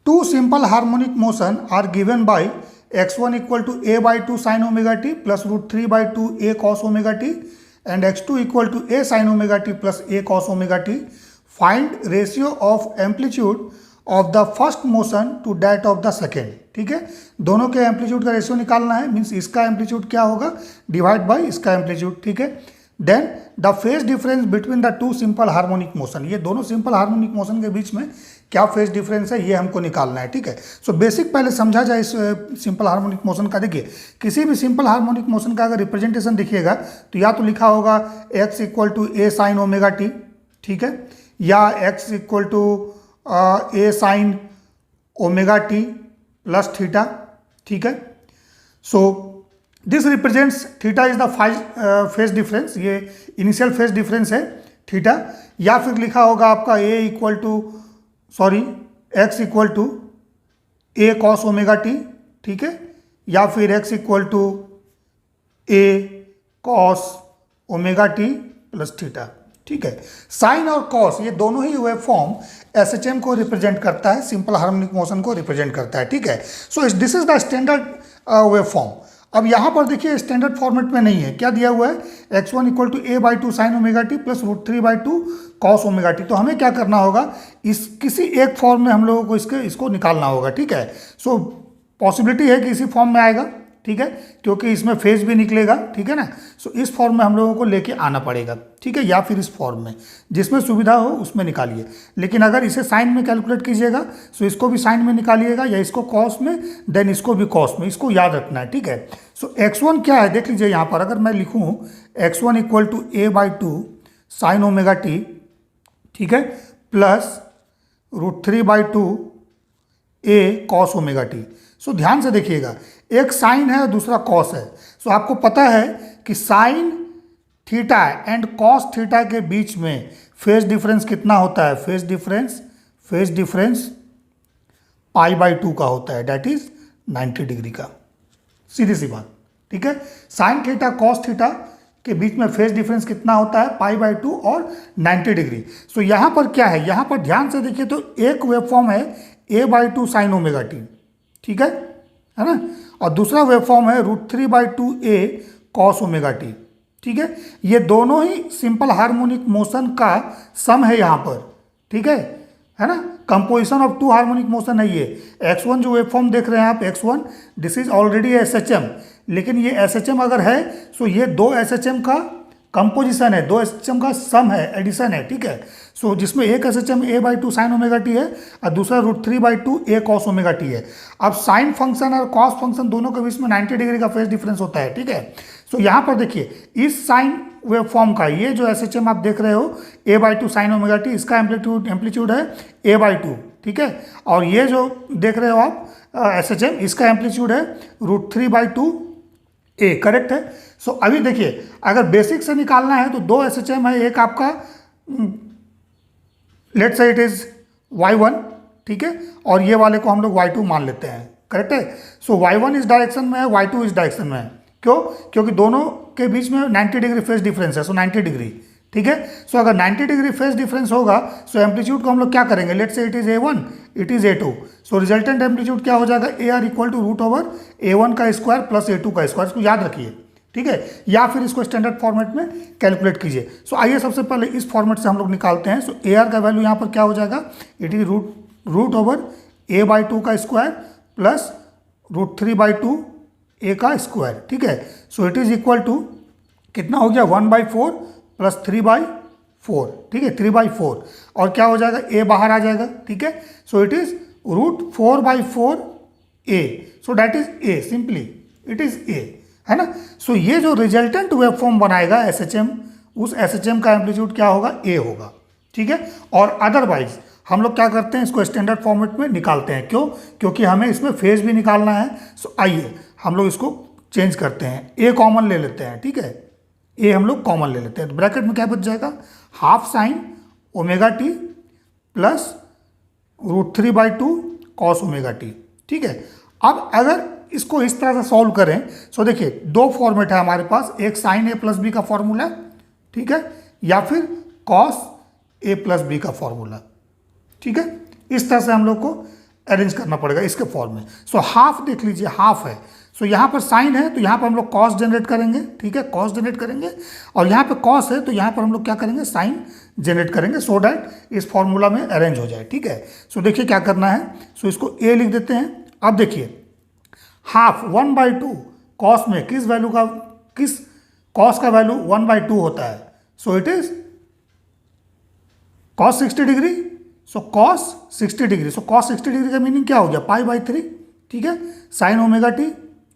Two simple harmonic motion are given by x1 equal to a by 2 sin omega t plus root 3 by 2 a cos omega t and x2 equal to a sin omega t plus a cos omega t. Find ratio of amplitude of the first motion to that of the second. ठीक है, दोनों के amplitude का ratio निकालना है, means इसका amplitude क्या होगा डिवाइड बाय इसका एम्पलीट्यूड. ठीक है, then the phase difference between the two simple harmonic motion, ये दोनों सिंपल हार्मोनिक मोशन के बीच में क्या फेज डिफरेंस है ये हमको निकालना है. ठीक है, सो बेसिक पहले समझा जाए इस सिंपल हार्मोनिक मोशन का. देखिए, किसी भी सिंपल हार्मोनिक मोशन का अगर रिप्रेजेंटेशन दिखिएगा तो या तो लिखा होगा x equal to A sine omega t, ठीक है, या x equal to A sine omega t plus theta. ठीक है, so this represents theta is the phase difference, ये इनिशियल फेज डिफरेंस है थीटा. या फिर लिखा होगा आपका a equal to x equal to A cos omega t. ठीक है, या फिर x equal to A cos omega t plus theta. ठीक है, साइन और कॉस ये दोनों ही वेव फॉर्म एसएचएम को रिप्रेजेंट करता है, सिंपल हार्मोनिक मोशन को रिप्रेजेंट करता है. ठीक है, so this is the standard wave form. अब यहाँ पर देखिए स्टैंडर्ड फॉर्मेट में नहीं है, क्या दिया हुआ है x1 equal to A by 2 sine omega t plus root 3 by 2 cos omega t. तो हमें क्या करना होगा, इस किसी एक फॉर्म में हम लोगों को इसको निकालना होगा. ठीक है, सो पॉसिबिलिटी है कि इसी फॉर्म में आएगा. ठीक है, क्योंकि इसमें फेज भी निकलेगा. ठीक है ना, सो इस फॉर्म में हम लोगों को लेके आना पड़ेगा. ठीक है, या फिर इस फॉर्म में जिसमें सुविधा हो उसमें निकालिए. लेकिन अगर इसे साइन में कैलकुलेट कीजिएगा सो इसको भी साइन में निकालिएगा, या इसको कॉस में देन इसको भी कॉस में, इसको याद रखना है. ठीक है, सो x1 क्या है देख लीजिए यहाँ पर. अगर मैं लिखूँ x1 equal to A by 2 sine omega t, ठीक है, plus root 3 by 2 A cos omega t. So ध्यान से देखिएगा, एक साइन है और दूसरा कॉस है. सो आपको पता है कि sine theta and cos theta के बीच में फेज डिफरेंस कितना होता है, फेज डिफरेंस पाई बाई 2 का होता है, डैट इज 90 डिग्री का. सीधी सी बात. ठीक है, साइन थीटा कॉस थीटा के बीच में फेज डिफरेंस कितना होता है, पाई बाई 2 और 90 डिग्री. सो यहाँ पर क्या है, यहाँ पर ध्यान से देखिए तो एक वेव फॉर्म है A by 2 sine omega t. ठीक है ना, और दूसरा वेव फॉर्म है root 3 by 2 A cos omega t. ठीक है, ये दोनों ही सिंपल हार्मोनिक मोशन का सम है यहाँ पर. ठीक है ना, composition of two harmonic motion है ये. x1 जो वेव फॉर्म देख रहे हैं आप, x1 this is already SHM, लेकिन ये SHM अगर है सो ये दो SHM का कंपोजिशन है, दो SHM का सम है, एडिशन है. ठीक है, सो जिसमें एक SHM A by 2 sine omega t है और दूसरा root 3 by 2 A cos omega t है. अब साइन फंक्शन और कॉस फंक्शन दोनों के बीच में 90 डिग्री का फेज डिफरेंस होता है. ठीक है, सो यहाँ पर देखिए इस साइन वेव फॉर्म का ये जो SHM आप देख रहे हो ए बाई 2 साइन ओमेगा टी, इसका एम्पलीट्यूड है ए बाई 2. ठीक है, और ये जो देख रहे हो आप SHM, इसका एम्पलीट्यूड है रूट 3 बाई 2 ए. करेक्ट है. सो अभी देखिए अगर बेसिक से निकालना है तो दो SHM है, एक आपका let's say it is y1, ठीक है, और ये वाले को हम लोग y2 मान लेते हैं. करेक्ट है. सो y1 इस डायरेक्शन में है, y2 इस डायरेक्शन में है. क्यों, क्योंकि दोनों के बीच में 90 डिग्री फेज डिफरेंस है, सो 90 डिग्री. ठीक है, सो अगर 90 डिग्री फेज डिफरेंस होगा सो एम्पलीट्यूड को हम लोग क्या करेंगे, let's say it is a1, it is a2. So resultant amplitude क्या हो जाएगा, AR equal to root over a1 का स्क्वायर प्लस a2 का स्क्वायर. इसको याद रखिए. ठीक है, या फिर इसको स्टैंडर्ड फॉर्मेट में कैलकुलेट कीजिए. सो आइए सबसे पहले इस फॉर्मेट से हम लोग निकालते हैं. सो AR का वैल्यू यहाँ पर क्या हो जाएगा, it is root over a by 2 का square plus root 3 by 2 a का स्क्वायर. ठीक है, so it is equal to कितना हो गया 1 बाई 4 प्लस 3 बाई 4. ठीक है, 3 बाई 4, और क्या हो जाएगा a बाहर आ जाएगा. ठीक है, so it is root 4 by 4 a. So that is a, simply it is a, है ना. सो ये जो रिजल्टेंट वेव फॉर्म बनाएगा SHM, उस SHM का एम्पलीट्यूड क्या होगा, a होगा. ठीक है, और अदरवाइज हम लोग क्या करते हैं, इसको स्टैंडर्ड फॉर्मेट में निकालते हैं. क्यों, क्योंकि हमें इसमें फेज भी निकालना है. सो आइए हम लोग इसको चेंज करते हैं, a कॉमन ले लेते हैं. ठीक है, a हम लोग कॉमन ले लेते हैं. तो ब्रैकेट में क्या बच जाएगा, half sine omega t plus root 3 by 2 cos omega t. ठीक है, अब अगर इसको इस तरह से सॉल्व करें सो देखिए दो फॉर्मेट है हमारे पास, एक साइन a प्लस बी का फॉर्मूला, ठीक है, या फिर कॉस a प्लस बी का फॉर्मूला. ठीक है, इस तरह से हम लोग को अरेंज करना पड़ेगा इसके फॉर्म में। सो हाफ देख लीजिए, हाफ है। सो यहाँ पर साइन है तो यहाँ पर हम लोग कॉस जनरेट करेंगे, ठीक है, कॉस जनरेट करेंगे। और यहाँ पे कॉस है तो यहाँ पर हम लोग क्या करेंगे, साइन जनरेट करेंगे, सो डैट इस फॉर्मूला में अरेंज हो जाए, ठीक है। सो देखिए क्या करना है, सो इसको ए लिख देते हैं। अब देखिए हाफ 1/2 कॉस में किस वैल्यू का, किस कॉस का वैल्यू 1/2 होता है। So it is cos 60 degree. So cos 60 degree, so cos 60 degree का मीनिंग क्या हो गया, π/3, ठीक है, साइन ओमेगा टी,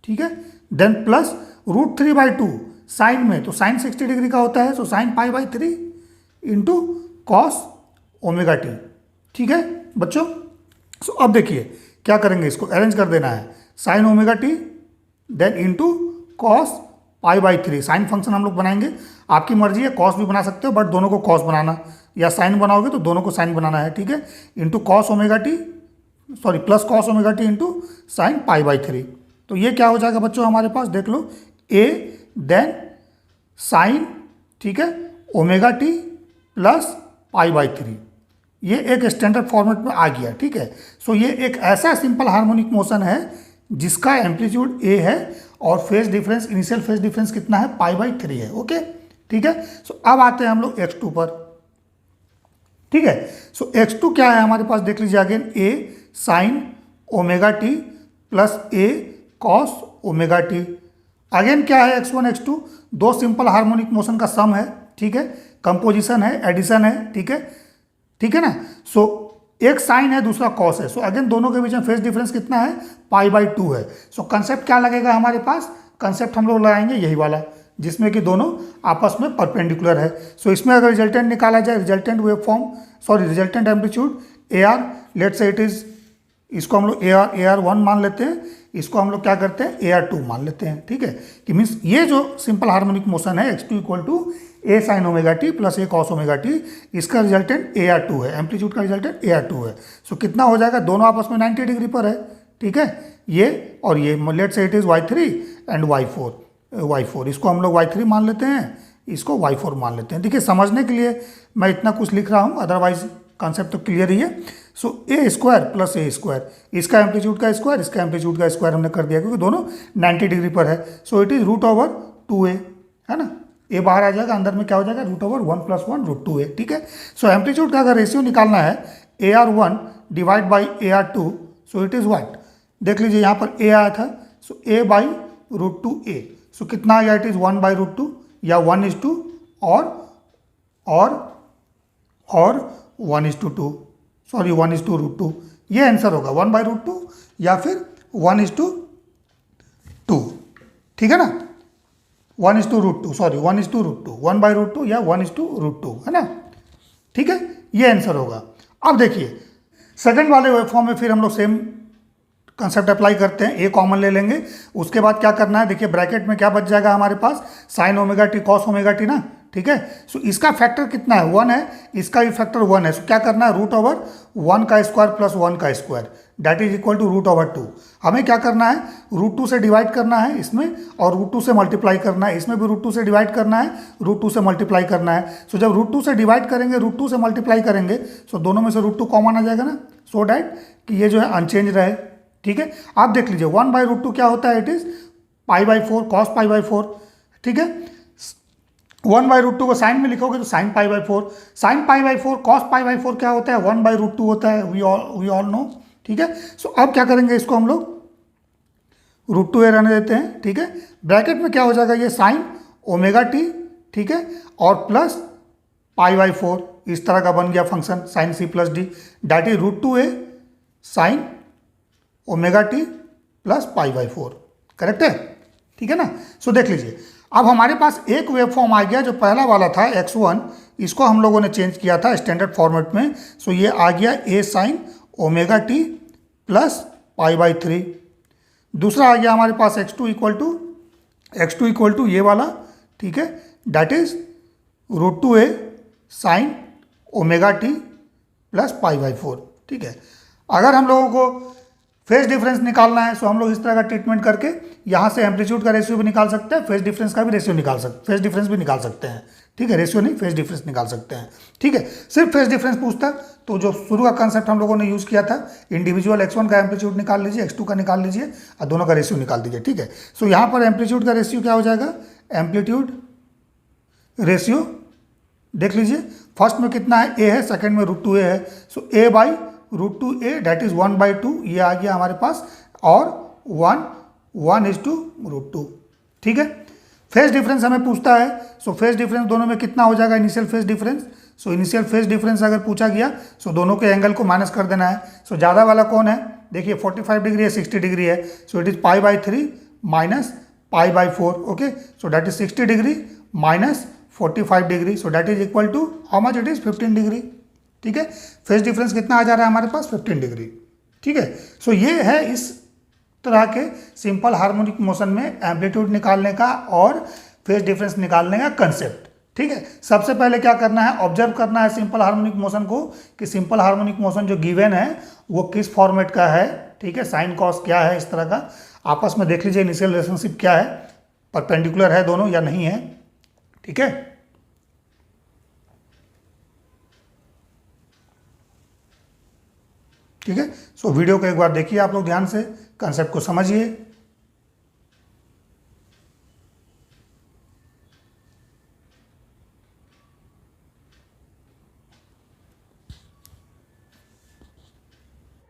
ठीक है। देन प्लस √3/2 साइन में, तो साइन 60 डिग्री का होता है, so sine π/3 into cos omega t, ठीक है बच्चों। सो अब देखिए क्या करेंगे, इसको अरेंज कर देना है, sine omega t then into cos π/3। Sine function हम लोग बनाएंगे, आपकी मर्जी है, कॉस भी बना सकते हो, बट दोनों को कॉस बनाना, या साइन बनाओगे तो दोनों को साइन बनाना है, ठीक है। Into cos omega t, sorry plus cos omega t into sine π/3। तो ये क्या हो जाएगा बच्चों हमारे पास, देख लो, ए देन साइन, ठीक है, ओमेगा टी प्लस π/3। ये एक स्टैंडर्ड फॉर्मेट में आ गया, ठीक है। सो ये एक ऐसा सिंपल हार्मोनिक मोशन है जिसका एम्पलीट्यूड ए है और phase difference, initial phase difference कितना है, π/3 है, ओके, ठीक है। सो अब आते हैं हम लोग x2 पर, ठीक है। सो x2 क्या है हमारे पास, देख लीजिए अगेन, ए साइन ओमेगा टी प्लस ए कॉस ओमेगा टी। अगेन क्या है, x1 x2 दो सिंपल हार्मोनिक मोशन का सम है, ठीक है, कंपोजिशन है, एडिशन है, ठीक है, ठीक है ना। सो एक साइन है दूसरा कॉस है, सो अगेन दोनों के बीच में फेज डिफरेंस कितना है, π/2 है। सो कंसेप्ट क्या लगेगा हमारे पास, कंसेप्ट हम लोग लगाएंगे यही वाला, जिसमें कि दोनों आपस में परपेंडिकुलर है। सो इसमें अगर रिजल्टेंट निकाला जाए, resultant wave form, sorry resultant amplitude AR, let say it is, इसको हम लोग AR1 मान लेते हैं, इसको हम लोग क्या करते हैं, AR2 मान लेते हैं, ठीक है। कि मीन्स ये जो सिंपल हार्मोनिक मोशन है x2 = a sine omega t plus a cos omega T, इसका रिजल्टेंट AR2 है, एम्पलीट्यूड का रिजल्टेंट AR2 है। सो कितना हो जाएगा, दोनों आपस में 90 डिग्री पर है, ठीक है, ये और ये, late say it is y3 and y4, इसको हम लोग y3 मान लेते हैं, इसको y4 मान लेते हैं। देखिए समझने के लिए मैं इतना कुछ लिख रहा हूँ, अदरवाइज कॉन्सेप्ट तो क्लियर ही है। सो a² प्लस a², इसका एम्पलीट्यूड का स्क्वायर, इसका एम्पलीट्यूड का स्क्वायर हमने कर दिया क्योंकि दोनों 90 डिग्री पर है। सो इट इज √2a, है ना, ए बाहर आ जाएगा, अंदर में क्या हो जाएगा, √1 + 1 √2a, ठीक है। सो एम्पलीट्यूड का अगर रेशियो निकालना है AR1 divide by AR2, so it is what, देख लीजिए यहाँ पर a आया था, सो a/√2a, सो कितना आ गया, इट इज़ 1/√2 या 1:2 और 1:2, सॉरी 1:√2, ये आंसर होगा 1/√2 या फिर 1:2, ठीक है ना, 1:√2, सॉरी 1:√2, 1/√2 या 1:√2, है ना, ठीक है, ये आंसर होगा। अब देखिए सेकंड वाले वेवफॉर्म में फिर हम लोग सेम कंसेप्ट अप्लाई करते हैं, ए कॉमन ले लेंगे, उसके बाद क्या करना है, देखिए ब्रैकेट में क्या बच जाएगा हमारे पास, sine omega t cos omega t ना, ठीक है। सो इसका फैक्टर कितना है, 1 है, इसका भी फैक्टर 1 है। सो क्या करना है, √1 का स्क्वायर प्लस 1 का square, that is equal to √2। हमें क्या करना है, √2 से डिवाइड करना है इसमें, और √2 से मल्टीप्लाई करना है, इसमें भी √2 से डिवाइड करना है, √2 से मल्टीप्लाई करना है। सो जब √2 से डिवाइड करेंगे, √2 से मल्टीप्लाई करेंगे, सो दोनों में से √2 कॉमन आ जाएगा ना, सो डैट कि ये जो है अनचेंज रहे, ठीक है। आप देख लीजिए 1/√2 क्या होता है, इट इज π/4 कॉस π/4, ठीक है। 1/√2 को साइन में लिखोगे तो साइन π/4, साइन π/4 कॉस π/4 क्या होता है, 1/√2 होता है, वी ऑल नो, ठीक है। सो अब क्या करेंगे, इसको हम लोग √2a रहने देते हैं, ठीक है। ब्रैकेट में क्या हो जाएगा, ये साइन ओमेगा टी, ठीक है, और प्लस π/4, इस तरह का बन गया function sine c plus d, that is √2a sine omega t plus π/4, correct है, ठीक है ना। सो देख लीजिए अब हमारे पास एक वेव फॉर्म आ गया, जो पहला वाला था x1, इसको हम लोगों ने चेंज किया था स्टैंडर्ड फॉर्मेट में। सो ये आ गया a sine omega t plus π/3। दूसरा आ गया हमारे पास x2 इक्वल टू ये वाला, ठीक है, that is √2a sine omega t plus π/4, ठीक है। अगर हम लोगों को फेज डिफरेंस निकालना है, सो हम लोग इस तरह का ट्रीटमेंट करके यहाँ से एम्पलीट्यूड का रेशियो भी निकाल सकते हैं, फेज डिफरेंस का भी रेशियो निकाल सकते, फेज डिफरेंस भी निकाल सकते हैं। ठीक है, रेशियो नहीं, फेज डिफरेंस निकाल सकते हैं। ठीक है, सिर्फ फेज डिफरेंस पूछता तो जो शुरू का कंसेप्ट हम लोगों ने यूज़ किया था, इंडिविजुअल x1 का एम्पलीट्यूड निकाल लीजिए, x2 का निकाल लीजिए और दोनों का रेशियो निकाल दीजिए। ठीक है, सो यहाँ पर एम्पलीट्यूड का रेशियो क्या हो जाएगा, एम्पलीट्यूड रेशियो देख लीजिए, फर्स्ट में कितना है, a है, सेकंड में √2a है, सो a by √2a that is 1/2, ये आ गया हमारे पास, और 1:√2। ठीक है, फेज डिफरेंस हमें पूछता है, सो फेज डिफरेंस दोनों में कितना हो जाएगा, initial phase difference. So initial phase difference अगर पूछा गया, सो दोनों के एंगल को माइनस कर देना है। सो ज़्यादा वाला कौन है, देखिए 45 डिग्री है, 60 डिग्री है, so it is π/3 minus π/4। Okay, so that is 60 degree minus 45 degree, so that is equal to how much, it is 15 degree. ठीक है, फेज डिफरेंस कितना आ जा रहा है हमारे पास, 15 डिग्री। ठीक है, सो ये है इस तरह के सिंपल हार्मोनिक मोशन में एम्पलीट्यूड निकालने का और फेज डिफरेंस निकालने का कंसेप्ट। ठीक है, सबसे पहले क्या करना है, ऑब्जर्व करना है सिंपल हार्मोनिक मोशन को, कि सिंपल हार्मोनिक मोशन जो गिवन है वो किस फॉर्मेट का है। ठीक है, साइन कॉस क्या है, इस तरह का आपस में देख लीजिए, इनिशियल रिलेशनशिप क्या है, परपेंडिकुलर है दोनों या नहीं है। ठीक है, ठीक है, सो वीडियो को एक बार देखिए आप लोग ध्यान से, कंसेप्ट को समझिए।